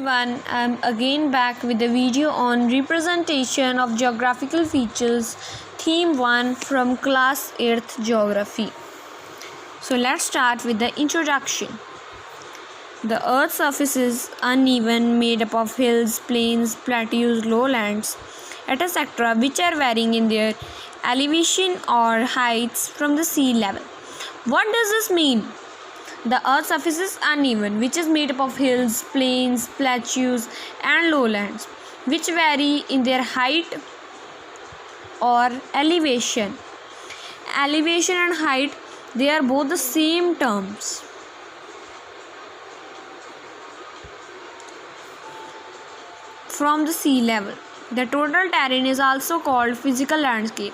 everyone, I'm again back with a video on representation of geographical features, theme 1 from class 8th geography. So let's start with the introduction. The earth's surface is uneven, made up of hills, plains, plateaus, lowlands, etc., which are varying in their elevation or heights from the sea level. What does this mean? The earth's surface is uneven, which is made up of hills, plains, plateaus, and lowlands, which vary in their height or elevation. Elevation and height, they are both the same terms. From the sea level. The total terrain is also called physical landscape.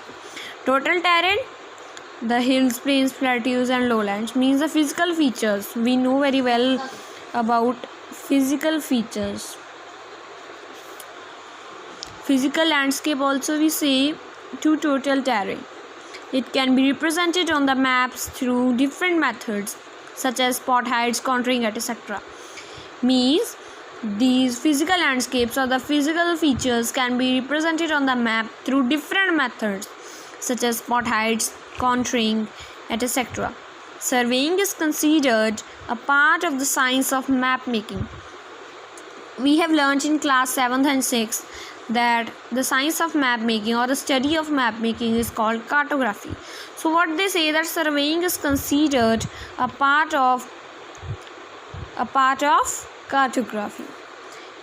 Total terrain, the hills, plains, plateaus, and lowlands, means the physical features. We know very well about physical features. Physical landscape also we say to total terrain. It can be represented on the maps through different methods such as spot heights, contouring, etc. Means these physical landscapes or the physical features can be represented on the map through different methods such as spot heights, contouring, etc. Surveying is considered a part of the science of map making. We have learned in class 7th and 6th that the science of map making or the study of map making is called cartography. So what they say that surveying is considered a part of cartography.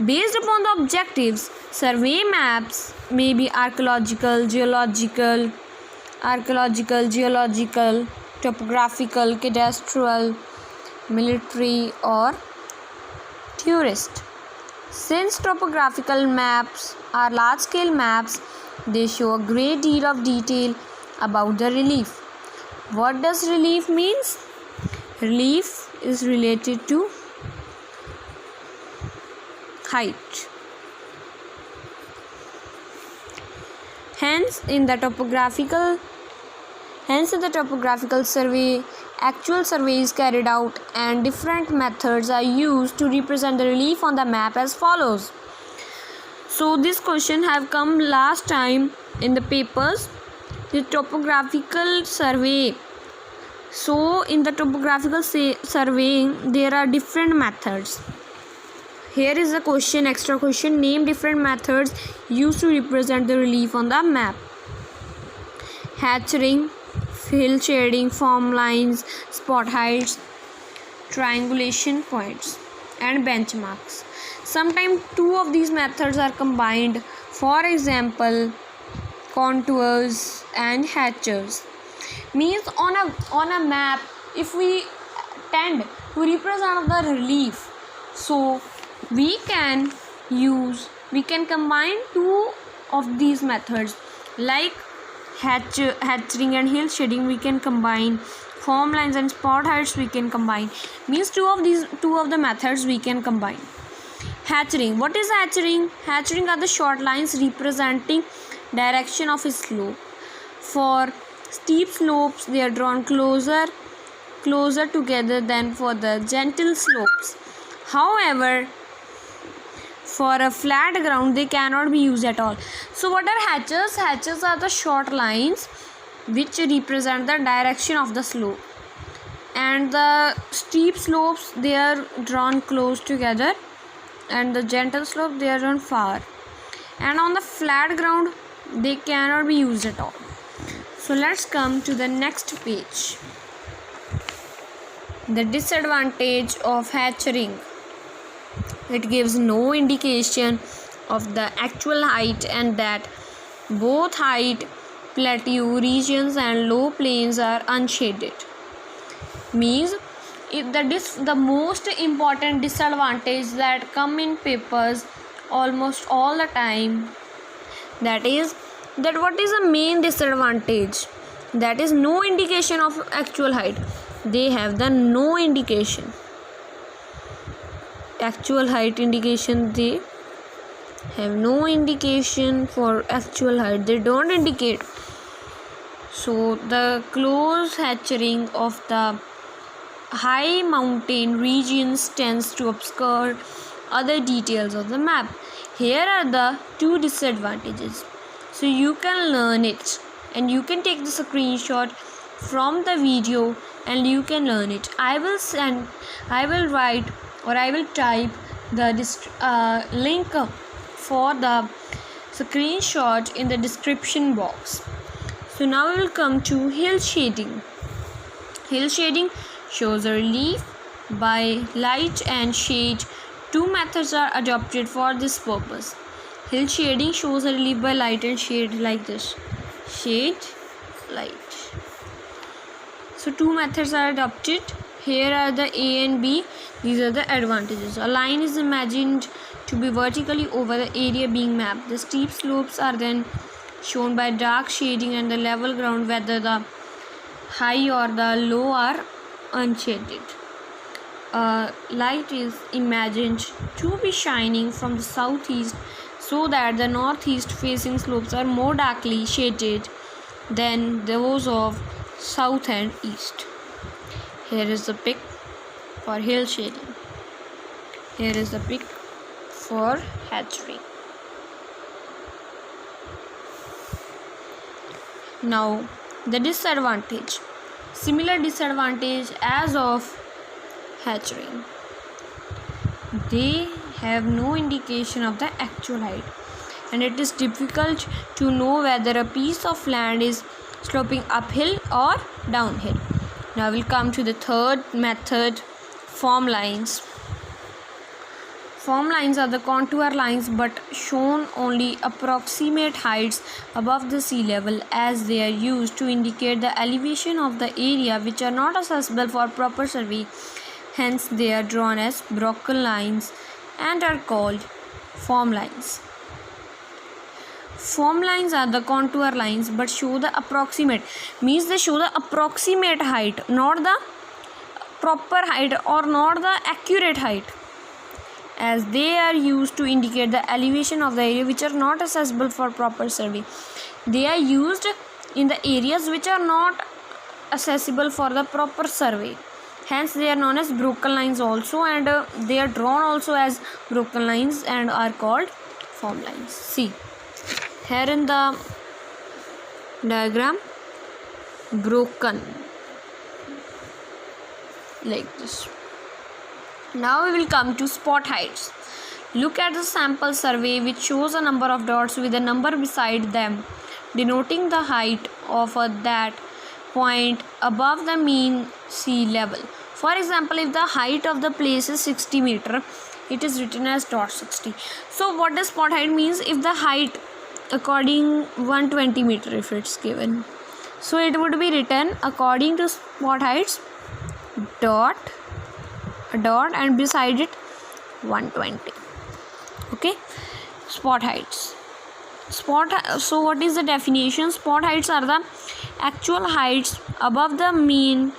Based upon the objectives, survey maps may be archaeological, geological, topographical, cadastral, military, or tourist. Since topographical maps are large-scale maps, they show a great deal of detail about the relief. What does relief means? Relief is related to height. Hence in the topographical survey, actual survey is carried out and different methods are used to represent the relief on the map as follows. So this question have come last time in the papers, the topographical survey. So in the topographical surveying there are different methods. Here is the question, extra question, name different methods used to represent the relief on the map. Hatching, hill shading, form lines, spot heights, triangulation points, and benchmarks. Sometimes two of these methods are combined. For example, contours and hatches. Means on a map, if we tend to represent the relief, so we can combine two of these methods like hatching and hill shading. We can combine form lines and spot heights. We can combine. Means two of the methods we can combine. Hatching. What is hatching? Hatching are the short lines representing direction of a slope. For steep slopes, they are drawn closer together than for the gentle slopes. However, for a flat ground they cannot be used at all. So what are hatches? Hatches are the short lines which represent the direction of the slope, and the steep slopes they are drawn close together, and the gentle slope they are drawn far, and on the flat ground they cannot be used at all. So let's come to the next page. The disadvantage of hatching. It gives no indication of the actual height, and that both height, plateau regions and low plains are unshaded. Means the most important disadvantage that come in papers almost all the time, that is that what is the main disadvantage? That is no indication of actual height. They have the no indication. Actual height indication, they have no indication for actual height. They don't indicate. So the close hatching of the high mountain regions tends to obscure other details of the map. Here are the two disadvantages. So you can learn it, and you can take the screenshot from the video and you can learn it. I will write, or I will type the link for the screenshot in the description box. So now we will come to hill shading. Hill shading shows a relief by light and shade. Two methods are adopted for this purpose. Hill shading shows a relief by light and shade, like this. Shade, light. So two methods are adopted. Here are the A and B. These are the advantages. A line is imagined to be vertically over the area being mapped. The steep slopes are then shown by dark shading, and the level ground, whether the high or the low, are unshaded. Light is imagined to be shining from the southeast, so that the northeast facing slopes are more darkly shaded than those of south and east. Here is the pic for hill shading. Here is the pic for hatchery. Now the disadvantage. Similar disadvantage as of hatching. They have no indication of the actual height, and it is difficult to know whether a piece of land is sloping uphill or downhill. Now we'll come to the third method, form lines. Form lines are the contour lines but shown only approximate heights above the sea level, as they are used to indicate the elevation of the area which are not accessible for proper survey. Hence they are drawn as broken lines and are called form lines. Form lines are the contour lines but show the approximate, means they show the approximate height, not the proper height or not the accurate height, as they are used to indicate the elevation of the area which are not accessible for proper survey. They are used in the areas which are not accessible for the proper survey. Hence they are known as broken lines also, and they are drawn also as broken lines and are called form lines. See, here in the diagram, broken, like this. Now we will come to spot heights. Look at the sample survey which shows a number of dots with a number beside them denoting the height of that point above the mean sea level. For example, if the height of the place is 60 meter, it is written as dot 60. So what does spot height means? If the height according 120 meter, if it's given, so it would be written according to spot heights dot, a dot, and beside it 120. Okay, spot heights. So what is the definition? Spot heights are the actual heights above the mean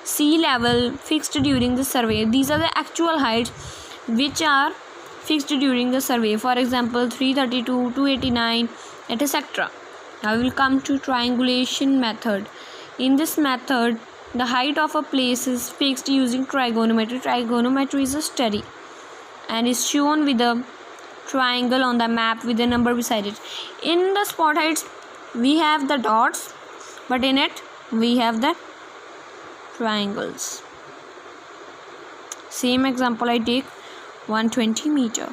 sea level fixed during the survey. These are the actual heights which are fixed during the survey. For example, 332, 289, etc. Now we will come to triangulation method. In this method, the height of a place is fixed using trigonometry. Trigonometry is a study and is shown with a triangle on the map with a number beside it. In the spot heights, we have the dots, but in it we have the triangles. Same example I take, 120 meter.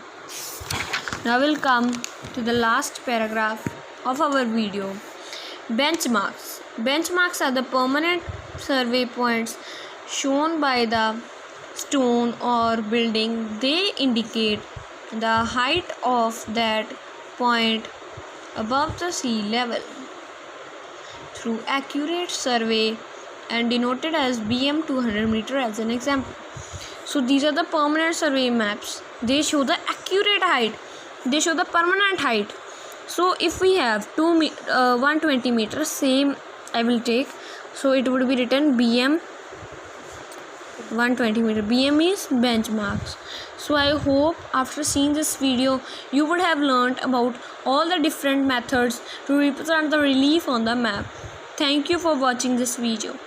Now we'll come to the last paragraph of our video. Benchmarks. Benchmarks are the permanent survey points shown by the stone or building. They indicate the height of that point above the sea level through accurate survey and denoted as BM 200 meter as an example. So these are the permanent survey maps. They show the accurate height. They show the permanent height. So if we have 120 meters, same I will take. So it would be written BM 120 meter. BM is benchmarks. So I hope after seeing this video you would have learned about all the different methods to represent the relief on the map. Thank you for watching this video.